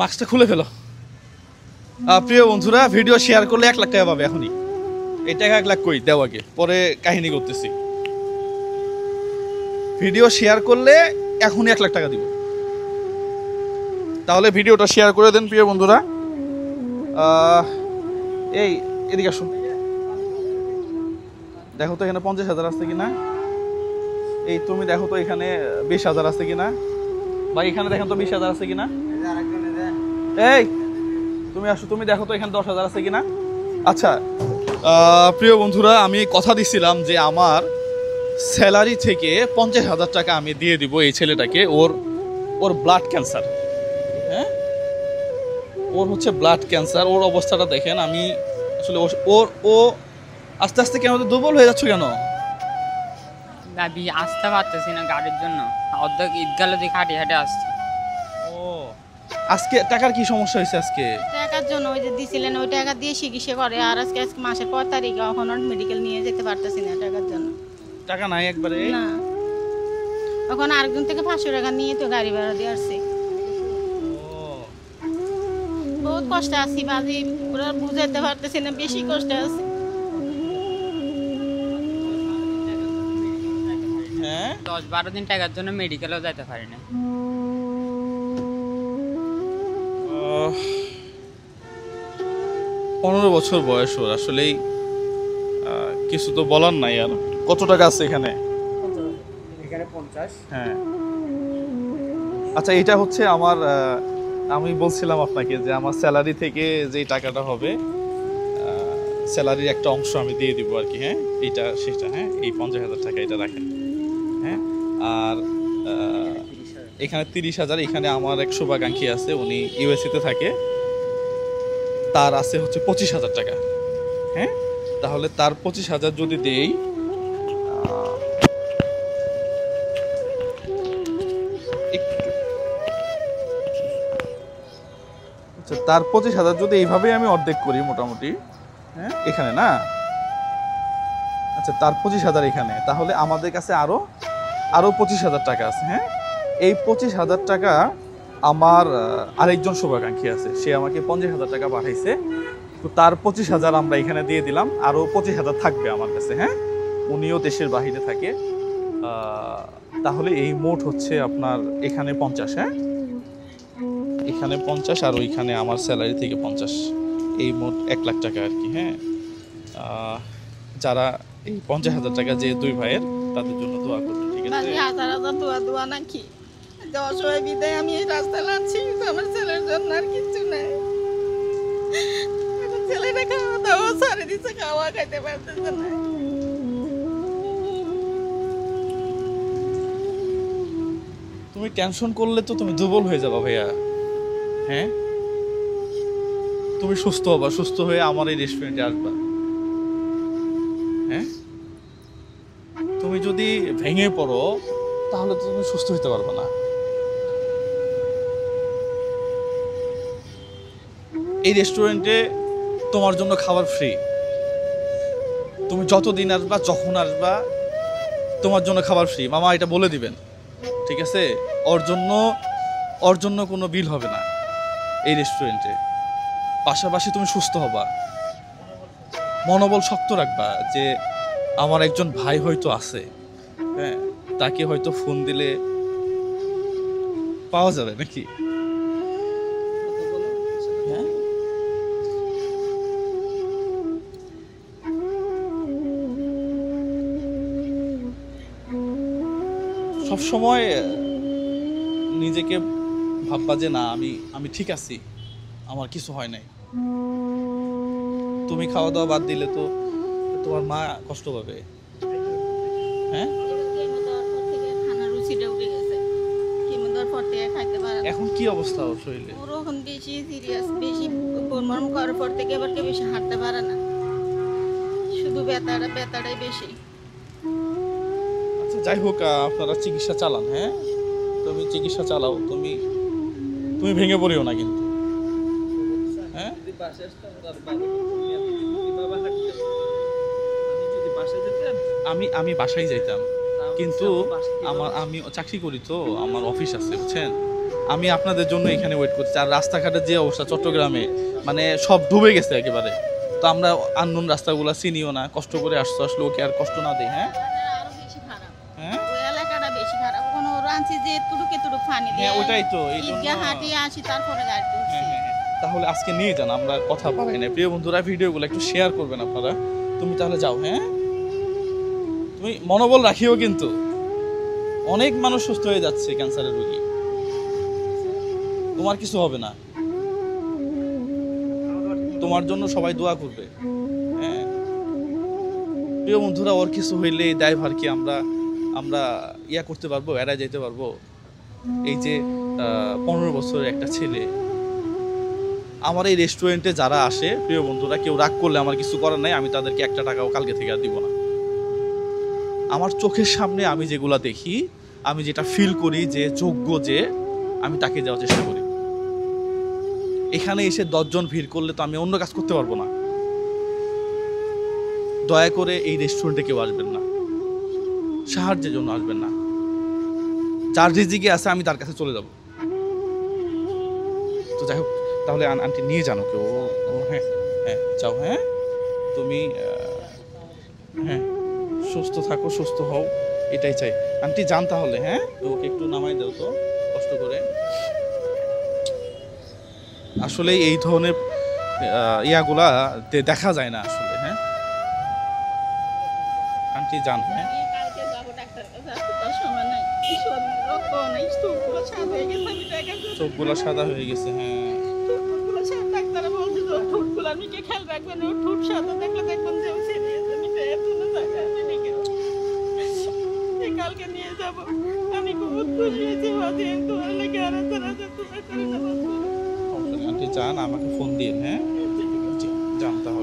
মাস্কটা খুলে ফেলো। প্রিয় বন্ধুরা, ভিডিও শেয়ার করলে 1 লাখ টাকা পাবে এখনই। এই টাকা 1 লাখ কই দেও আগে, পরে কাহিনী করতেছি। ভিডিও শেয়ার করলে এখনই 1 লাখ টাকা দিব। তাহলে ভিডিওটা শেয়ার করে দেন প্রিয় বন্ধুরা। এই এদিকে আসো, দেখো তো এখানে 50,000 আছে কিনা। এই তুমি দেখো তো এখানে 20,000 আছে কিনা। ভাই এখানে দেখেন তো 20,000 আছে কিনা। এই তুমি আসো, তুমি দেখো তো এখানে 10,000 আছে কিনা। আচ্ছা প্রিয় বন্ধুরা, আমি কথা দিছিলাম যে আমার স্যালারি থেকে 50,000 টাকা আমি দিয়ে দিব এই ছেলেটাকে। ওর ব্লাড ক্যান্সার, হ্যাঁ ওর হচ্ছে ব্লাড ক্যান্সার। ওর অবস্থাটা দেখেন। আমি আসলে ও আস্তে আস্তে কেন দুর্বল হয়ে যাচ্ছ কেন? আমি আসতে পারতেছি না গাড়ির জন্য। অর্ধেক ঈদগাহ থেকে হাঁটে হাঁটে আসছি। ও আজকে টাকার কি সমস্যা হয়েছে আজকে? টাকার জন্য ওই যে দিছিলেন ওই টাকা দিয়ে চিকিৎসা করে, আর আজকে মাসের 5 তারিখে এখন মেডিকেল নিয়ে যেতে পারতেছি না টাকার জন্য। টাকা নাই একবারে? না, এখন আরেকজন থেকে 500 টাকা নিয়ে তো গাড়ি ভাড়া দিয়ে আসছি। বহুত কষ্ট আছি বাজি, ওরা বুঝাতে পারতেছি না, বেশি কষ্ট আছে। হ্যাঁ 10-12 দিন টাকার জন্য মেডিকেলেও যেতে পারি না। 15 বছর বয়স ওর। আসলেই কিছু তো বলার নাই। আর কত টাকা আছে এখানে? 50। হ্যাঁ আচ্ছা, এটা হচ্ছে আমার আমি বলছিলাম আপনাকে যে আমার স্যালারি থেকে যে টাকাটা হবে, স্যালারির একটা অংশ আমি দিয়ে দিব আর কি। হ্যাঁ এইটা সেটা, হ্যাঁ এই 50,000 টাকা এটা রাখেন। হ্যাঁ আর এখানে 30,000। এখানে আমার এক শুভাকাঙ্ক্ষী আছে, উনি ইউএসএতে থাকে, তার আছে হচ্ছে 25,000 টাকা। হ্যাঁ তাহলে তার 25,000 যদি দেই, আচ্ছা তার 25,000 যদি এইভাবে আমি অর্ধেক করি মোটামুটি, হ্যাঁ এখানে না, আচ্ছা তার 25,000 এখানে, তাহলে আমাদের কাছে আরো 25,000 টাকা আছে। হ্যাঁ এই 25,000 টাকা আমার আরেকজন শুভাকাঙ্ক্ষী আছে, সে আমাকে 50,000 টাকা পাঠাইছে। তো তার 25,000 আমরা এখানে দিয়ে দিলাম, আরো 25,000 থাকবে আমার কাছে। হ্যাঁ উনিও দেশের বাহিরে থাকে। তাহলে এই মোট হচ্ছে আপনার এখানে 50। হ্যাঁ এখানে 50 আর ওইখানে আমার স্যালারি থেকে 50, এই মোট 1 লাখ টাকা আর কি। হ্যাঁ যারা এই 50,000 টাকা যে দুই ভাইয়ের, তাদের জন্য দোয়া করবেন, ঠিক আছে? বাজি হাজার হাজার দোয়া নাকি যে অসহায় বিদায় আমি এই রাস্তা লাগছি, আমার ছেলের জন্য আর কিচ্ছু নাই। এখন ছেলেটা খাওয়া দাওয়া সারে দিচ্ছে, খাওয়া খাইতে পারতেছে না। তুমি টেনশন করলে তো তুমি দুর্বল হয়ে যাবা ভাইয়া। হ্যাঁ তুমি সুস্থ হবা, সুস্থ হয়ে আমার এই রেস্টুরেন্টে আসবা। হ্যাঁ তুমি যদি ভেঙে পড়ো তাহলে তো তুমি সুস্থ হতে পারবে না। এই রেস্টুরেন্টে তোমার জন্য খাবার ফ্রি। তুমি যতদিন আসবা, যখন আসবা, তোমার জন্য খাবার ফ্রি। মামা এটা বলে দিবেন, ঠিক আছে? ওর জন্য কোনো বিল হবে না এই রেস্টুরেন্টে। পাশাপাশি তুমি সুস্থ হবা, মনোবল শক্ত রাখবা যে আমার একজন ভাই হয়তো আছে, হ্যাঁ তাকে হয়তো ফোন দিলে পাওয়া যাবে নাকি। হ্যাঁ সব সময় নিজেকে ভাববা যে না আমি ঠিক আছি, আমার কিছু হয় নাই। তুমি খাওয়া দাওয়া বাদ দিলে তো তোমার মা কষ্ট পাবে। হ্যাঁ খানার রুচিটা উঠে গেছে, কিমো দেওয়ার পর থেকে খাইতে পারে না। এখন কি অবস্থা ওর শরীরে? ওর এখন বেশি সিরিয়াস, বেশি মরম করার পর থেকে এবার বেশি হাঁটতে পারে না, শুধু ব্যথাটাই বেশি। আচ্ছা যাই হোক, আপনারা চিকিৎসা চালান। হ্যাঁ তুমি চিকিৎসা চালাও, তুমি ভেঙে পড়িও না কিন্তু। হ্যাঁ আমি বাসায় যাইতাম, কিন্তু আমি চাকরি করি তো, আমার অফিস আছে বুঝছেন। আমি আপনাদের জন্য এখানে ওয়েট করছি। আর রাস্তাঘাটের যে অবস্থা চট্টগ্রামে, মানে সব ডুবে গেছে একেবারে। তো আমরা আননোন রাস্তাগুলো চিনিও না, কষ্ট করে আসছো, আসলে ওকে আর কষ্ট না দেই। হ্যাঁ আরো বেশি খারাপ, হ্যাঁ ওই এলাকাটা বেশি খারাপ। কোনো রাঞ্চি যে তুড়ুকে তুড়ুক পানি দিয়ে হ্যাঁ ওটাই তো, এই জন্য ঈদগাহ হাঁটিয়ে আসি, তারপরে গাড়ি তুলছি। হ্যাঁ, হ্যাঁ, হ্যাঁ। তাহলে আজকে নিয়ে যান, আমরা কথা পাই না। প্রিয় বন্ধুরা, ভিডিওগুলো একটু শেয়ার করবেন আপনারা। তুমি তাহলে যাও, হ্যাঁ তুমি মনোবল রাখিও, কিন্তু অনেক মানুষ সুস্থ হয়ে যাচ্ছে ক্যান্সারের রোগী, তোমার কিছু হবে না, তোমার জন্য সবাই দোয়া করবে। হ্যাঁ প্রিয় বন্ধুরা, ওর কিছু হইলে এই দায়ভার কি আমরা আমরা ইয়া করতে পারবো, এড়ায় যেতে পারবো? এই যে 15 বছরের একটা ছেলে, আমার এই রেস্টুরেন্টে যারা আসে, প্রিয় বন্ধুরা, কেউ রাগ করলে আমার কিছু করার নাই, আমি তাদেরকে 1 টাকাও কালকে থেকে আর দিব না। আমার চোখের সামনে আমি যেগুলা দেখি, আমি যেটা ফিল করি যে যোগ্য, যে আমি তাকে দেওয়ার চেষ্টা করি। এখানে এসে 10 জন ভিড় করলে তো আমি অন্য কাজ করতে পারবো না। দয়া করে এই রেস্টুরেন্টে কেউ আসবেন না, সাহায্যের জন্য আসবেন না। যার রিজিকে আছে আমি তার কাছে চলে যাব। তো যাই হোক, তাহলে আন্টি নিয়ে জানো কেউ। হ্যাঁ হ্যাঁ যাও, হ্যাঁ তুমি হ্যাঁ সুস্থ থাকো, সুস্থ হও, এটাই চাই। আন্টি যান তাহলে, হ্যাঁ ওকে একটু নামাই দাও তো কষ্ট করে। আসলে এই ধরনের ইয়াগুলা দেখা যায় না আসলে। হ্যাঁ আন্টি যান, হ্যাঁ আমি কালকে যাবো ডাক্তারের কাছে, আজকে তার সময় নাই। এই শরীরে রক্ত নাই, চোখগুলো সাদা হয়ে গেছে, আমি দেখার জন্য চোখগুলো সাদা হয়ে গেছে। হ্যাঁ ঠোঁটগুলো সাদা। ডাক্তারে বলছে যে ওর ঠোঁটগুলো আপনি কি খেয়াল রাখবেন, ওর ঠোঁট সাদা দেখলে দেখবেন যে ও সিরিয়াস। আমি এর জন্য কালকে নিয়ে যাবো। আমি খুব খুশি হয়েছি, বাজে তোমার লেগে আরো তারা তোমার করে দেবো। আন্টি যান, আমাকে ফোন দিন। হ্যাঁ জি, যান তাহলে।